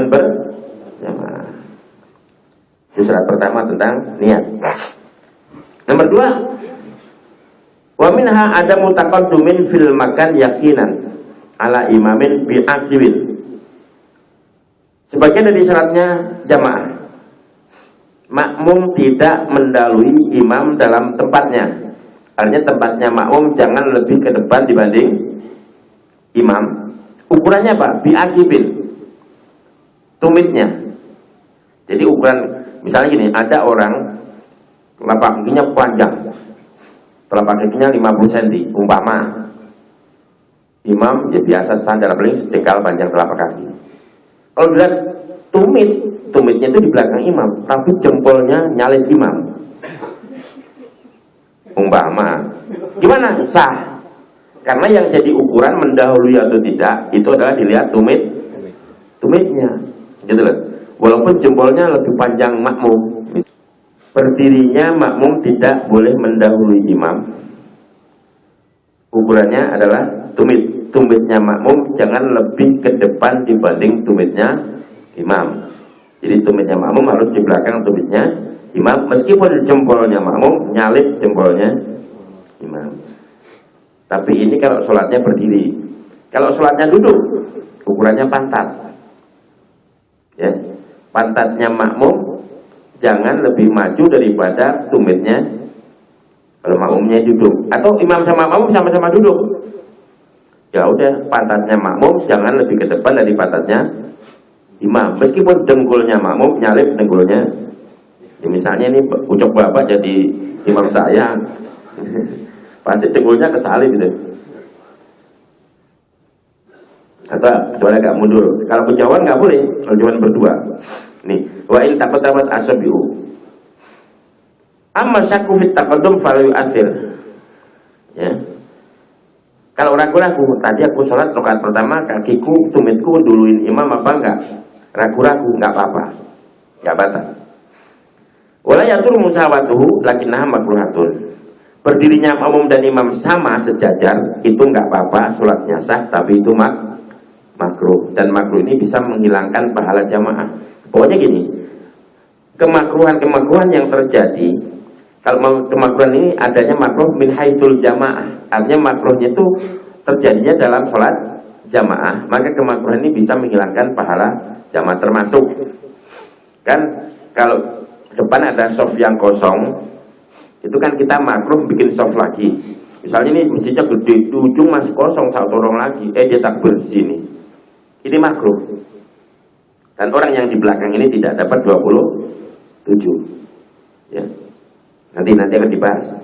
berjamaah. Itu syarat pertama tentang niat. Nomor 2, wa minha adamu taqaddumin fil makan yakinan ala imamin bi'aqibin. Sebagian dari syaratnya jamaah, makmum tidak mendahului imam dalam tempatnya. Artinya tempatnya makmum jangan lebih ke depan dibanding imam. Ukurannya apa? Bi'aqibin, tumitnya. Jadi ukuran, misalnya gini, ada orang telapak kakinya panjang, telapak kakinya 50 cm, umpama imam ya biasa standar paling sejengkal panjang telapak kaki. Kalau dilihat tumitnya itu di belakang imam, tapi jempolnya nyalip imam, umpama, gimana? Sah. Karena yang jadi ukuran mendahului atau tidak itu adalah dilihat tumitnya, gitu loh. Walaupun jempolnya lebih panjang makmum, berdirinya makmum tidak boleh mendahului imam. Ukurannya adalah tumitnya makmum jangan lebih ke depan dibanding tumitnya imam. Jadi tumitnya makmum harus di belakang tumitnya imam, meskipun jempolnya makmum nyalip jempolnya imam. Tapi ini kalau sholatnya berdiri. Kalau sholatnya duduk, ukurannya pantat. Ya, pantatnya makmum jangan lebih maju daripada tumitnya kalau makmumnya duduk, atau imam sama makmum sama-sama duduk, ya udah pantatnya makmum jangan lebih ke depan dari pantatnya imam, meskipun dengkulnya makmum nyalip dengkulnya. Ya, misalnya ini ucap bapak jadi imam saya pasti dengkulnya kesalip gitu, atau kecuali agak mundur. Kalau kejauhan nggak boleh, kalau kejauhan berdua. Nih, wa in taqaddamat asabi'u amma syakku fit taqaddum fala yu'athir. Ya. Kalau ragu-ragu, tadi aku sholat rakaat pertama kakiku, tumitku duluin imam apa enggak? Ragu-ragu, enggak apa-apa. Enggak batal. Wala yatur musawatuhu lakinnaha makruhatun. Berdirinya makmum dan imam sama sejajar, itu enggak apa-apa, sholatnya sah, tapi itu makruh. Dan makruh ini bisa menghilangkan pahala jamaah. Pokoknya gini, kemakruhan yang terjadi, kalau kemakruhan ini adanya makruh min haitsul jamaah, artinya makruhnya itu terjadinya dalam sholat jamaah, maka kemakruhan ini bisa menghilangkan pahala jamaah. Termasuk kan kalau depan ada soft yang kosong, itu kan kita makruh bikin soft lagi. Misalnya ini masjidnya gede, di ujung masih kosong satu orang lagi, dia takbir di sini, ini makruh. Dan orang yang di belakang ini tidak dapat 27. Ya. Nanti akan dibahas.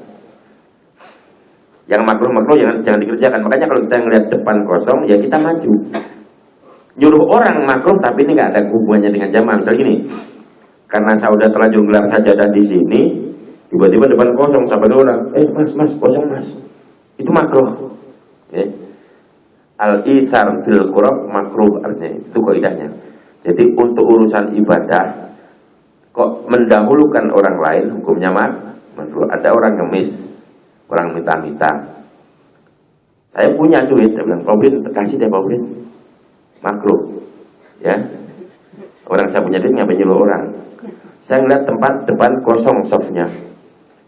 Yang makruh jangan dikerjakan. Makanya kalau kita ngelihat depan kosong, ya kita maju. Nyuruh orang makruh, tapi ini nggak ada hubungannya dengan jamaah. Misalnya gini, karena saya udah terlanjur gelar sajadah di sini, tiba-tiba depan kosong sampai orang, mas kosong mas, itu makruh. Ya. Al-ithar fil qurab makruh, artinya itu kaidahnya. Jadi untuk urusan ibadah kok mendahulukan orang lain, hukumnya makruh. Ada orang ngemis, orang minta-minta, saya punya duit, saya bilang, Paulin kasih deh Paulin, makruh. Ya, orang saya punya duit ngapain nyuruh orang? Saya ngeliat tempat depan kosong softnya,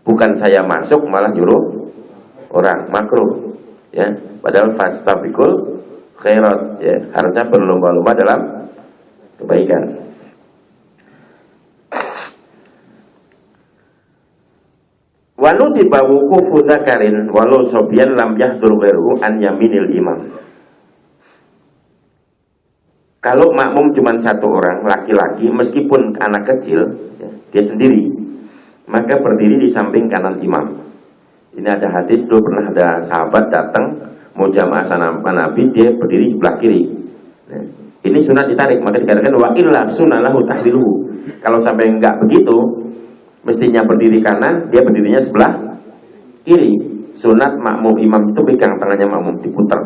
bukan saya masuk malah nyuruh orang, makruh. Ya, padahal fastabiqul khairat, ya, harusnya berlomba-lomba dalam kebaikan. Walau dibawu fudakarin walau sobian lam yahdur ghairuhu an yaminil imam. Kalau makmum cuma satu orang laki-laki, meskipun anak kecil, ya, dia sendiri, maka berdiri di samping kanan imam. Ini ada hadis, dulu pernah ada sahabat datang mau jamaah sana Nabi, dia berdiri di sebelah kiri. Nah, ini sunat ditarik, maka dikatakan wa illa sunalahu tahdiluhu. Kalau sampai enggak begitu, mestinya berdiri kanan, dia berdirinya sebelah kiri. Sunat makmum imam itu pegang tangannya makmum, diputar,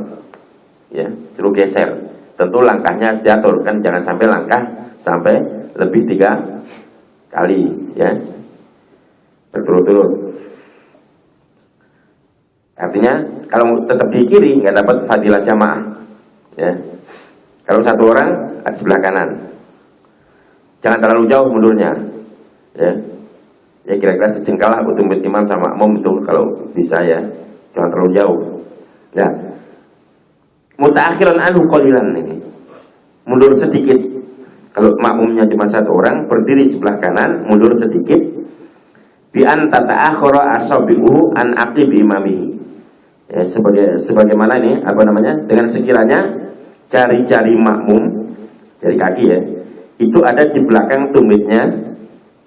ya, suruh geser. Tentu langkahnya harus diatur, kan jangan sampai langkah sampai lebih 3 kali, ya, berturut-turut. Artinya kalau tetap di kiri nggak dapat fadilah jamaah, ya. Kalau satu orang di sebelah kanan, Jangan terlalu jauh mundurnya, ya. Ya kira-kira sejengkal lah tumit imam sama makmum itu kalau bisa ya, jangan terlalu jauh. Ya, mutaakhiran anhu qalilan ini, mundur sedikit. Kalau makmumnya cuma satu orang, berdiri sebelah kanan, mundur sedikit. Bi an tata'akhara asabi'u an aqibi imamihi. Ya, sebagaimana ini apa namanya? Dengan sekiranya jari-jari makmum, jari kaki ya, itu ada di belakang tumitnya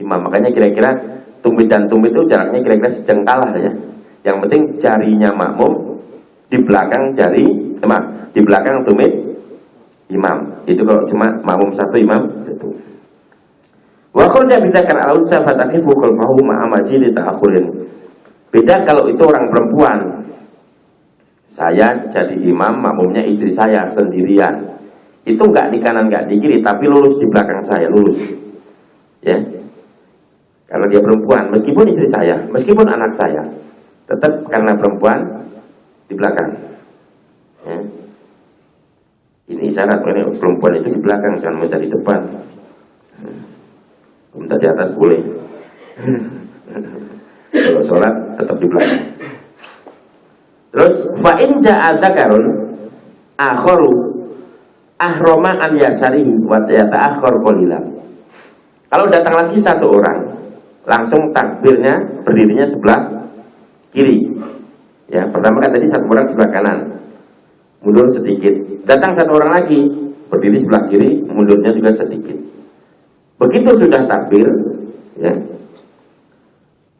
imam. Makanya kira-kira tumit dan tumit itu jaraknya kira-kira sejengkal lah ya. Yang penting jarinya makmum di belakang di belakang tumit imam. Itu kalau cuma makmum satu, imam satu. Wa khurja bidzakar al-unsa fataqifu khalfahu ma'a mazidi ta'akhurin. Beda kalau itu orang perempuan. Saya jadi imam, makmumnya istri saya sendirian. Itu enggak di kanan, enggak di kiri, tapi lurus di belakang saya, lurus. Ya. Kalau dia perempuan, meskipun istri saya, meskipun anak saya, tetap karena perempuan di belakang. Ya. Ini syarat, perempuan itu di belakang, jangan menjadi di depan. Minta di atas boleh. Kalau sholat tetap di belakang. Terus fa'in ja'a dzakarun akharu ahroma an yasarihi wa yata'akhkhar qalilan. Kalau datang lagi satu orang, langsung takbirnya berdirinya sebelah kiri. Ya, pertama kan tadi satu orang sebelah kanan, mundur sedikit. Datang satu orang lagi, berdiri sebelah kiri, mundurnya juga sedikit. Begitu sudah takbir, ya.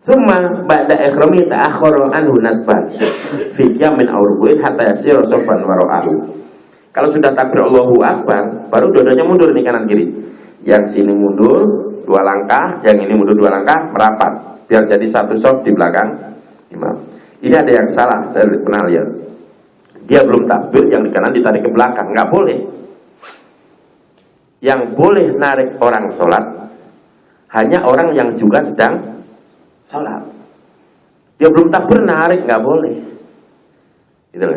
Summa ba'da ikhrami ta'akhkhara anhu nadban fi qiyamin aw ruku'in hatta yasira safan wara'ahu. Kalau sudah takbir Allahu Akbar, baru dua-duanya mundur nih kanan kiri. Yang sini mundur 2 langkah, yang ini mundur 2 langkah, merapat biar jadi satu shaf di belakang imam. Ini ada yang salah, saya pernah lihat. Dia belum takbir, yang di kanan ditarik ke belakang, nggak boleh. Yang boleh narik orang sholat hanya orang yang juga sedang sholat. Dia belum takbir narik nggak boleh. Gitu loh.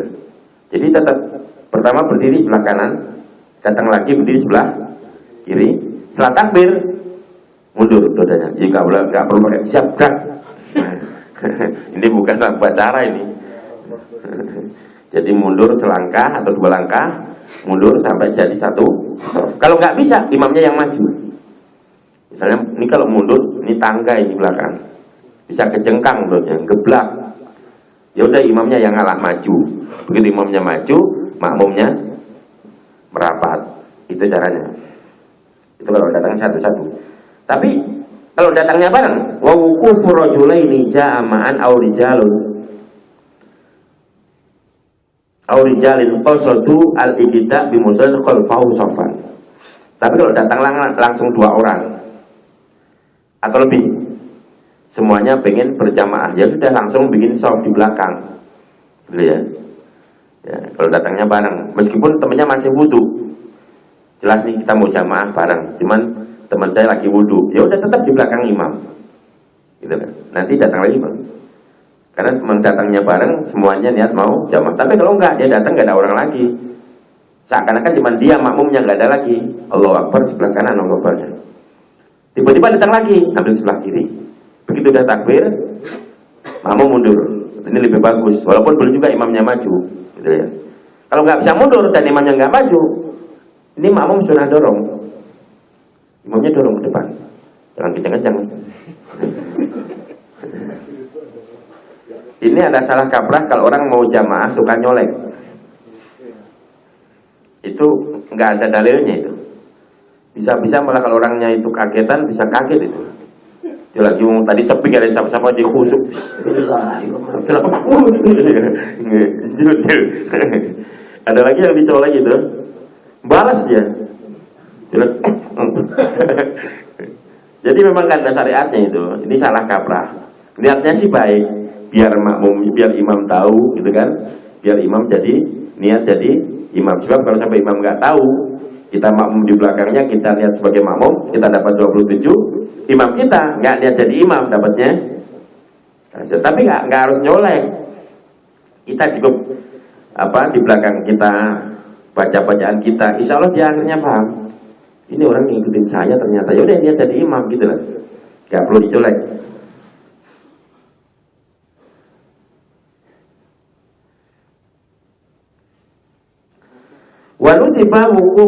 Jadi tetap pertama berdiri sebelah kanan, datang lagi berdiri sebelah kiri. Setelah takbir mundur dodanya. Jadi nggak perlu pakai siap gerak. Ini bukan upacara ini. Jadi mundur selangkah atau 2 langkah, mundur sampai jadi satu. Kalau nggak bisa, imamnya yang maju. Misalnya ini kalau mundur, ini tangga ini belakang, bisa kejengkang mundurnya, geblak. Ya udah imamnya yang ngalah maju. Begitu imamnya maju, makmumnya merapat. Itu caranya. Itu kalau datang satu-satu. Tapi kalau datangnya bareng, wa wuqufu rajulaini ja'ama'an aw rijalun aw rijalin qasadu al-ibtida' bi musallin khalfahu safan. Tapi kalau datang langsung 2 orang atau lebih, semuanya pengen berjamaah, ya sudah langsung bikin shaf di belakang. Gitu ya. Ya, kalau datangnya bareng, meskipun temannya masih wudu. Jelas nih kita mau jamaah bareng, cuman teman saya lagi wudu, ya udah tetap di belakang imam. Gitu kan. Nanti datang lagi, Bang. Karena memang datangnya bareng, semuanya niat mau jamaah. Tapi kalau enggak, dia datang enggak ada orang lagi. Seakan-akan cuma dia makmumnya, enggak ada lagi. Allahu Akbar sebelah kanan, Allahu Akbar. Tiba-tiba datang lagi, ambil sebelah kiri. Begitu udah takbir, makmum mundur. Ini lebih bagus, walaupun boleh juga imamnya maju, gitu ya. Kalau nggak bisa mundur dan imamnya nggak maju, ini makmum sudah dorong. Imamnya dorong ke depan, jangan kencang-kencang. Ini ada salah kaprah kalau orang mau jamaah suka nyolek. Itu nggak ada dalilnya itu. Bisa-bisa malah kalau orangnya itu kagetan, bisa kaget itu. Dia lagi ngomong tadi sepi ada sama-sama di khusuk. Ada lagi yang dicolek gitu, balas dia. Jadi memang kan ada syariatnya itu. Ini salah kaprah. Niatnya sih baik, biar makmum, biar imam tahu, gitu kan? Biar imam jadi niat jadi imam. Sebab kalau sampai imam nggak tahu, kita makmum di belakangnya, kita lihat sebagai makmum, kita dapat 27, imam kita nggak lihat jadi imam dapatnya. Tapi nggak harus nyolek. Kita cukup di belakang kita baca bacaan kita, insya Allah dia akhirnya paham. Ini orang ngikutin saya ternyata, ya udah dia jadi imam gitu lah, nggak perlu dicolek. Walau tiba hukum